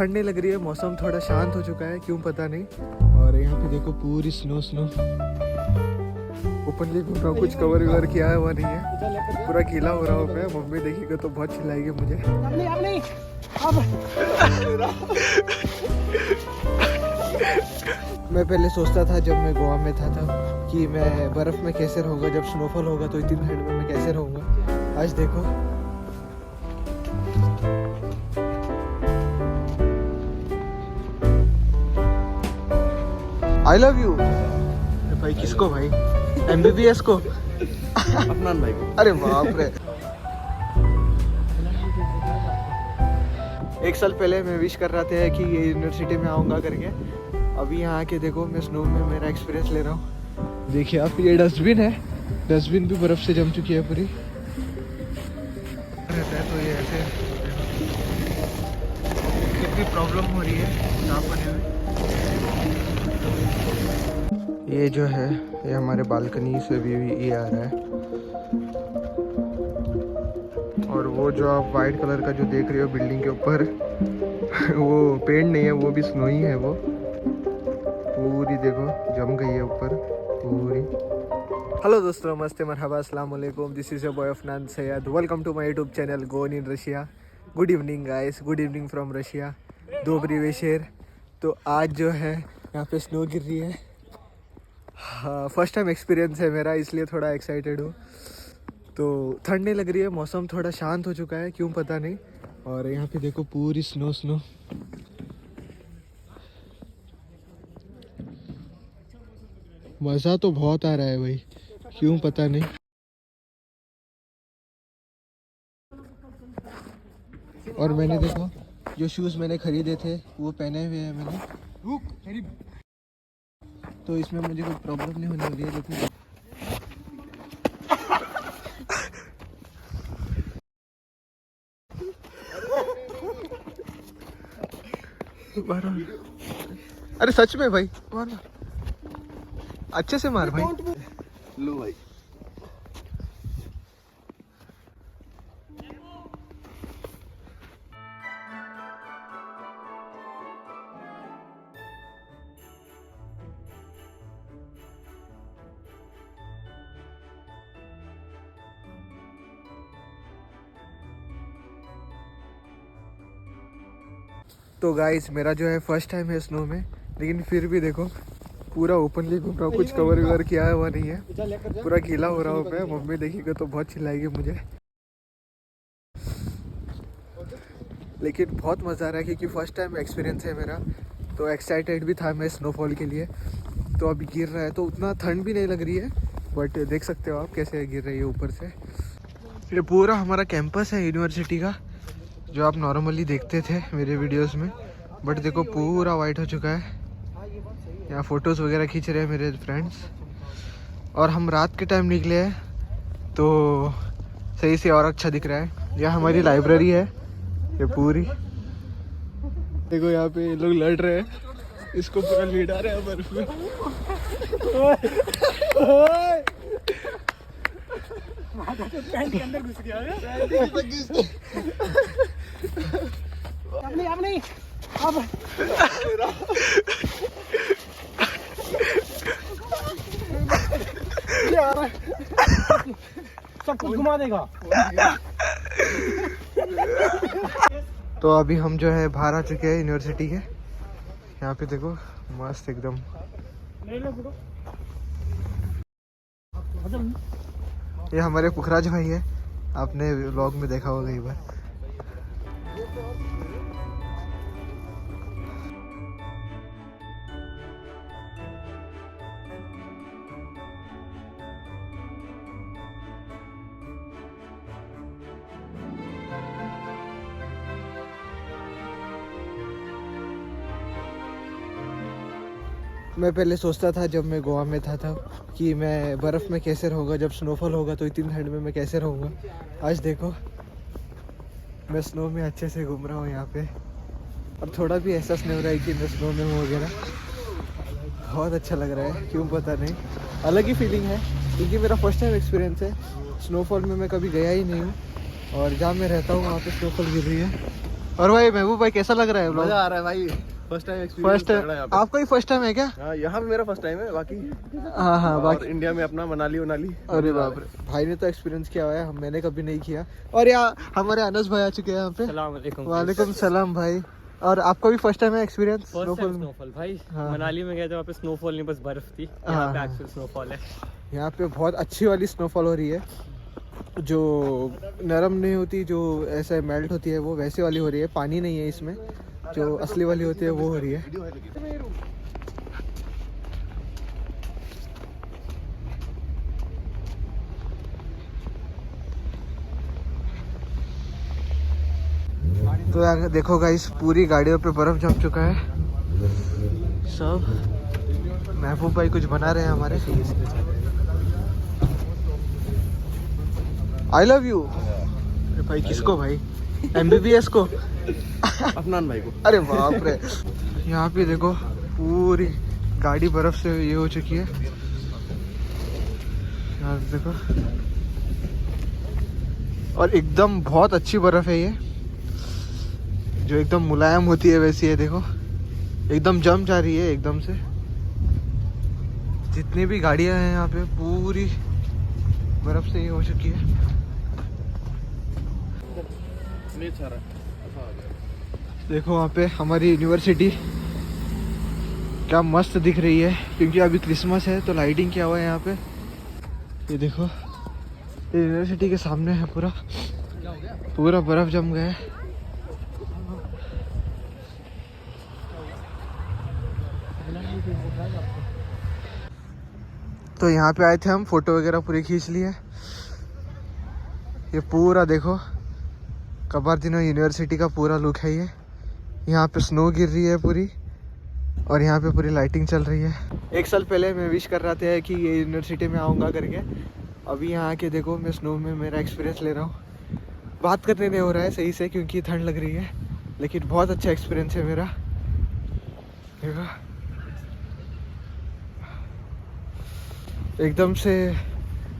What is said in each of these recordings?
ठंड नहीं लग रही है, मौसम थोड़ा शांत हो चुका है, क्यों पता नहीं। और यहाँ पे देखो पूरी स्नो स्नो ओपनली घूम रहा हूँ, कुछ कवर ववर किया हुआ नहीं है, पूरा गीला हो रहा हूँ मैं। मम्मी देखेगा तो बहुत चिल्लाएगी मुझे। मैं पहले सोचता था जब मैं गोवा में था तब कि मैं बर्फ़ में कैसे रहूँगा, जब स्नोफॉल होगा तो इतनी ठंड में मैं कैसे रहूँगा। आज देखो आई लव यू भाई। किसको भाई? MBBS को? अफनान भाई को। अरे बाप रे। एक साल पहले मैं विश कर रहा था कि ये यूनिवर्सिटी में आऊँगा करके। अभी यहाँ आके देखो मैं स्नो में मेरा एक्सपीरियंस ले रहा हूँ। देखिए आप, ये डस्टबिन है, डस्टबिन भी बर्फ़ से जम चुकी है पूरी। रहता है तो ये ऐसे कितनी प्रॉब्लम हो रही है साफ होने में। ये जो है ये हमारे बालकनी से भी ये आ रहा है। और वो जो आप वाइट कलर का जो देख रहे हो बिल्डिंग के ऊपर वो पेंट नहीं है, वो भी स्नो ही है। वो पूरी देखो जम गई है ऊपर पूरी। हेलो दोस्तों, नमस्ते, मरहबा, अस्सलाम वालेकुम। This is your boy Afnan Sayed. Welcome to my YouTube channel gone in Russia. Good evening guys, good evening from Russia. दोबरी वेशेर। तो आज जो है यहाँ पे स्नो गिर रही है। हाँ, फर्स्ट टाइम एक्सपीरियंस है मेरा, इसलिए थोड़ा एक्साइटेड हूँ। तो ठंड नहीं लग रही है, मौसम थोड़ा शांत हो चुका है, क्यों पता नहीं। और यहाँ पे देखो पूरी स्नो स्नो। मज़ा तो बहुत आ रहा है भाई, क्यों पता नहीं। और मैंने देखो जो शूज़ मैंने खरीदे थे वो पहने हुए हैं मैंने, तो इसमें मुझे कोई प्रॉब्लम नहीं होने वाली है। लेकिन अरे सच में भाई, मार अच्छे से मार भाई। लो भाई। तो गाइस मेरा जो है फर्स्ट टाइम है स्नो में, लेकिन फिर भी देखो पूरा ओपनली घूम रहा हूँ, कुछ कवर ववर किया हुआ नहीं है, पूरा गीला हो रहा हूँ मैं। मम्मी देखेगा तो बहुत चिल्लाएगी मुझे। लेकिन बहुत मज़ा आ रहा है क्योंकि फर्स्ट टाइम एक्सपीरियंस है मेरा, तो एक्साइटेड भी था मैं स्नोफॉल के लिए। तो अभी गिर रहा है तो उतना ठंड भी नहीं लग रही है, बट देख सकते हो आप कैसे गिर रही है ऊपर से। ये पूरा हमारा कैंपस है यूनिवर्सिटी का, जो आप नॉर्मली देखते थे मेरे वीडियोस में, बट देखो पूरा वाइट हो चुका है। यहाँ फ़ोटोज़ वगैरह खींच रहे हैं मेरे फ्रेंड्स। और हम रात के टाइम निकले हैं तो सही से और अच्छा दिख रहा है। यह हमारी लाइब्रेरी है ये पूरी। देखो यहाँ पे ये लोग लड़ रहे हैं, इसको पूरा लीड आ रहा है बर्फ में। पैंट के अंदर घुस गया अब नहीं अब सब कुछ घुमा देगा। तो अभी हम जो है बाहर आ चुके हैं यूनिवर्सिटी के। यहाँ पे देखो मस्त एकदम। ये हमारे पुखराज भाई है, आपने व्लॉग में देखा होगा कई बार। मैं पहले सोचता था जब मैं गोवा में था तब कि मैं बर्फ़ में कैसे रहूँगा, जब स्नोफॉल होगा तो इतनी ठंड में मैं कैसे रहूँगा। आज देखो मैं स्नो में अच्छे से घूम रहा हूँ यहाँ पे, और थोड़ा भी एहसास नहीं हो रहा है कि मैं स्नो में हूँ वगैरह। बहुत अच्छा लग रहा है, क्यों पता नहीं, अलग ही फीलिंग है क्योंकि मेरा फर्स्ट टाइम एक्सपीरियंस है। स्नोफॉल में मैं कभी गया ही नहीं हूँ, और जहाँ मैं रहता हूँ वहाँ पे स्नोफॉल गिर रही है। और भाई महबूब भाई कैसा लग रहा है ब्लॉग? मजा आ रहा है भाई, फर्स्ट टाइम फर्स्ट एक्सपीरियंस कर रहा है यहाँ पे। आपका ही फर्स्ट टाइम है क्या? हाँ, यहाँ पे मेरा फर्स्ट टाइम है, बाकी हाँ और बाकी इंडिया में अपना मनाली। अरे बाप रे, भाई ने तो एक्सपीरियंस किया हुआ है, मैंने कभी नहीं किया। और यहाँ हमारे अनस भाई आ चुके हैं यहाँ पे। वालेकुम सलाम भाई। और आपका भी फर्स्ट टाइम है एक्सपीरियंस स्नोफॉल भाई? हाँ। मनाली में गए थे, वहाँ पे स्नोफॉल नहीं बस बर्फ थी। हाँ, यहाँ पे हाँ। एक्चुअल स्नोफॉल है। यहाँ पे बहुत अच्छी वाली स्नोफॉल हो रही है, जो नरम नहीं होती, जो ऐसे मेल्ट होती है, वो वैसे वाली हो रही है। पानी नहीं है इसमें, जो असली वाली होती है वो हो रही है। तो यार देखो गाइस, पूरी गाड़ियों पे बर्फ जम चुका है सब। महबूब भाई कुछ बना रहे हैं हमारे। आई लव यू भाई। किसको भाई? MBBS को? अफनान भाई को। अरे बाप रे। यहाँ पे देखो पूरी गाड़ी बर्फ से ये हो चुकी है। यहाँ देखो, और एकदम बहुत अच्छी बर्फ है ये, जो एकदम मुलायम होती है वैसी है। देखो एकदम जम जा रही है एकदम से। जितनी भी गाड़ियां हैं यहाँ पे पूरी बर्फ से ये हो चुकी है। देखो वहाँ पे हमारी यूनिवर्सिटी क्या मस्त दिख रही है, क्योंकि अभी क्रिसमस है तो लाइटिंग किया हुआ है यहाँ पे। ये देखो, ये यूनिवर्सिटी के सामने है, पूरा बर्फ जम गया है। तो यहाँ पे आए थे हम, फोटो वगैरह पूरी खींच ली है। ये पूरा देखो कबारदिनो यूनिवर्सिटी का पूरा लुक है ये। यहाँ पे स्नो गिर रही है पूरी, और यहाँ पे पूरी लाइटिंग चल रही है। एक साल पहले मैं विश कर रहा था कि ये यूनिवर्सिटी में आऊँगा करके। अभी यहाँ आके देखो मैं स्नो में मेरा एक्सपीरियंस ले रहा हूँ। बात करने नहीं हो रहा है सही से क्योंकि ठंड लग रही है, लेकिन बहुत अच्छा एक्सपीरियंस है मेरा। देखो एकदम से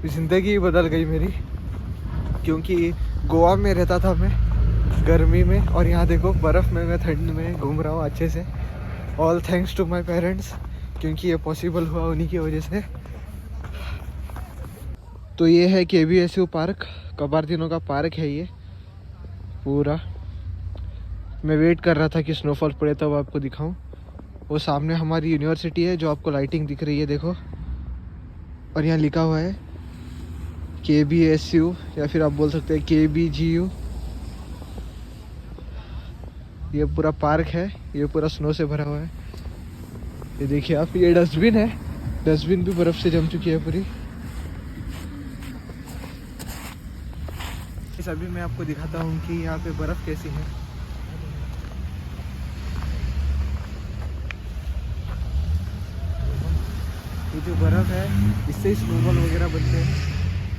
ज़िंदगी बदल गई मेरी, क्योंकि गोवा में रहता था मैं गर्मी में, और यहाँ देखो बर्फ़ में मैं ठंड में घूम रहा हूँ अच्छे से। All thanks to my parents, क्योंकि ये पॉसिबल हुआ उन्हीं की वजह से। तो ये है KBSU पार्क, कबारदिनो का पार्क है ये पूरा। मैं वेट कर रहा था कि स्नोफॉल पड़े तब आपको दिखाऊं। वो सामने हमारी यूनिवर्सिटी है जो आपको लाइटिंग दिख रही है, देखो। और यहाँ लिखा हुआ है KBSU, या फिर आप बोल सकते हैं KBGU। ये पूरा पार्क है, ये पूरा स्नो से भरा हुआ है। ये देखिए आप, ये डस्टबिन है, डस्टबिन भी बर्फ़ से जम चुकी है पूरी। इस अभी मैं आपको दिखाता हूँ कि यहाँ पे बर्फ़ कैसी है। ये जो बर्फ़ है इससे ही स्नोबॉल वगैरह बनते हैं,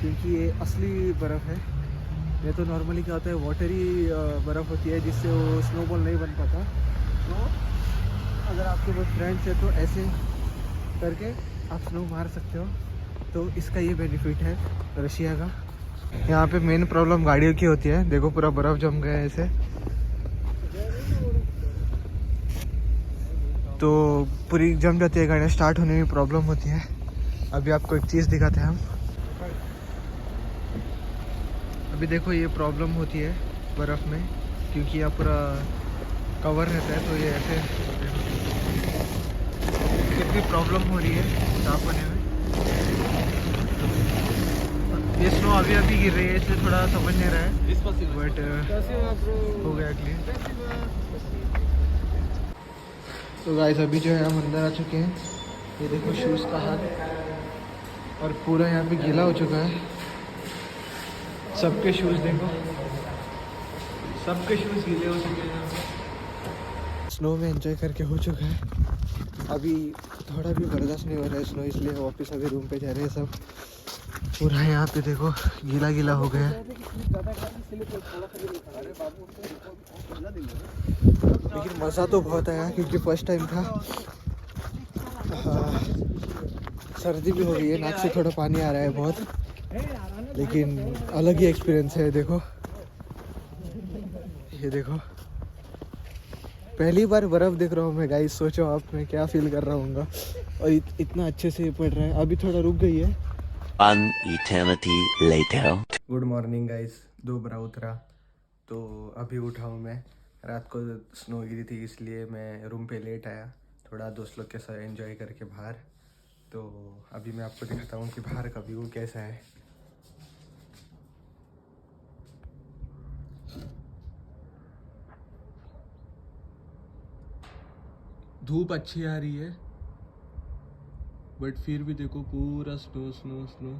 क्योंकि ये असली बर्फ़ है। ये तो नॉर्मली क्या होता है, वाटरी बर्फ़ होती है जिससे वो स्नोबॉल नहीं बन पाता। तो अगर आपके पास फ्रेंड्स है तो ऐसे करके आप स्नो मार सकते हो। तो इसका ये बेनिफिट है रशिया का। यहाँ पे मेन प्रॉब्लम गाड़ियों की होती है। देखो पूरा बर्फ़ जम गया है ऐसे, तो पूरी जम जाती है गाड़ियाँ, स्टार्ट होने में प्रॉब्लम होती है। अभी आपको एक चीज़ दिखाते हैं हम। अभी देखो ये प्रॉब्लम होती है बर्फ़ में, क्योंकि यहाँ पूरा कवर रहता है, तो ये ऐसे कितनी प्रॉब्लम हो रही है साफ होने में। ये स्नो अभी अभी गिर रही है इसलिए थोड़ा समझ नहीं रहा है, बट हो गया क्लियर। तो गाइस अभी जो है हम अंदर आ चुके हैं। ये देखो शूज़ का हाल, और पूरा यहाँ पे गीला हो चुका है। सबके शूज़ देखो, सबके शूज़ गीले हो चुके हैं। स्नो में एंजॉय करके हो चुका है, अभी थोड़ा भी बर्दाश्त नहीं हो रहा है स्नो, इसलिए वापस अभी रूम पे जा रहे हैं सब। पूरा यहाँ पे देखो गीला गीला हो गया है। लेकिन मज़ा तो बहुत आया क्योंकि फर्स्ट टाइम था। सर्दी भी हो गई है, नाक से थोड़ा पानी आ रहा है बहुत, लेकिन अलग ही एक्सपीरियंस है। देखो ये देखो पहली बार बर्फ़ देख रहा हूँ मैं गाइस, सोचो आप मैं क्या फील कर रहा हूँगा। और इतना अच्छे से पड़ रहा है, अभी थोड़ा रुक गई है। One eternity later. Good morning guys, दोबारा उतरा तो अभी उठा हूँ मैं। रात को स्नो गिरी थी इसलिए मैं रूम पे लेट आया, थोड़ा दोस्त लोग के साथ एंजॉय करके बाहर। तो अभी मैं आपको दिखाता हूँ कि बाहर का व्यू कैसा है। धूप अच्छी आ रही है बट फिर भी देखो पूरा स्नो स्नो स्नो।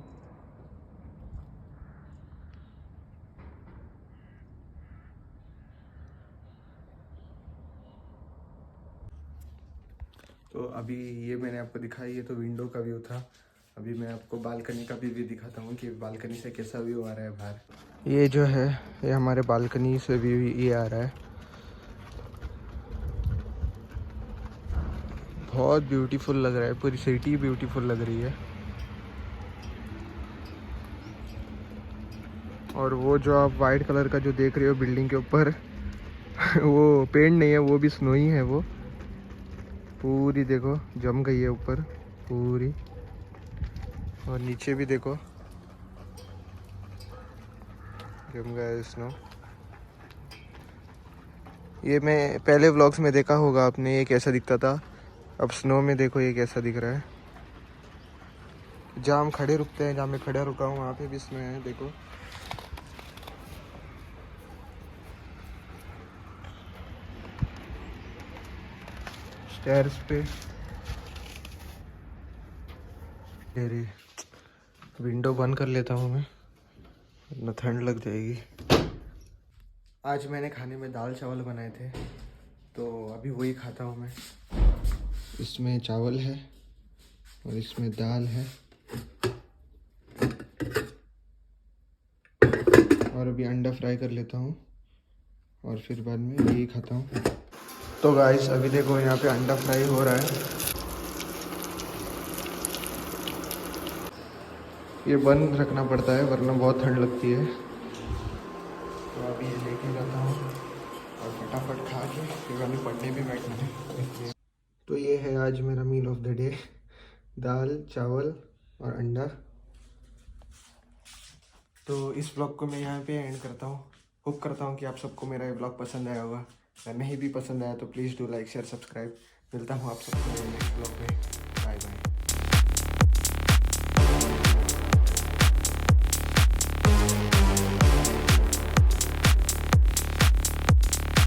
तो अभी ये मैंने आपको दिखाई, ये तो विंडो का व्यू था। अभी मैं आपको बालकनी का भी दिखाता हूँ कि बालकनी से कैसा व्यू आ रहा है बाहर। ये जो है ये हमारे बालकनी से व्यू ये आ रहा है। बहुत ब्यूटीफुल लग रहा है, पूरी सिटी ब्यूटीफुल लग रही है। और वो जो आप वाइट कलर का जो देख रहे हो बिल्डिंग के ऊपर वो पेंट नहीं है, वो भी स्नो ही है। वो पूरी देखो जम गई है ऊपर पूरी, और नीचे भी देखो जम गया है स्नो। ये मैं पहले व्लॉग्स में देखा होगा आपने, ये कैसा दिखता था। अब स्नो में देखो ये कैसा दिख रहा है। जहाँ हम खड़े रुकते हैं, जहाँ मैं खड़ा रुका हूँ वहाँ पे भी स्नो है देखो। स्टेयर्स पे तेरी विंडो बंद कर लेता हूँ मैं, वरना ठंड लग जाएगी। आज मैंने खाने में दाल चावल बनाए थे तो अभी वही खाता हूँ मैं। इसमें चावल है और इसमें दाल है, और अभी अंडा फ्राई कर लेता हूँ और फिर बाद में यही खाता हूँ। तो गाइस अभी देखो यहाँ पे अंडा फ्राई हो रहा है। ये बंद रखना पड़ता है वरना बहुत ठंड लगती है। तो अभी ये लेके जाता हूँ और फटाफट खा के फिर अभी पढ़ने भी बैठना है। तो ये है आज मेरा मील ऑफ द डे, दाल चावल और अंडा। तो इस ब्लॉग को मैं यहाँ पे एंड करता हूँ। होप करता हूँ कि आप सबको मेरा ये ब्लॉग पसंद आया होगा। अगर नहीं भी पसंद आया तो please do like share subscribe. मिलता हूँ आप सबको नेक्स्ट ब्लॉग में। Bye bye.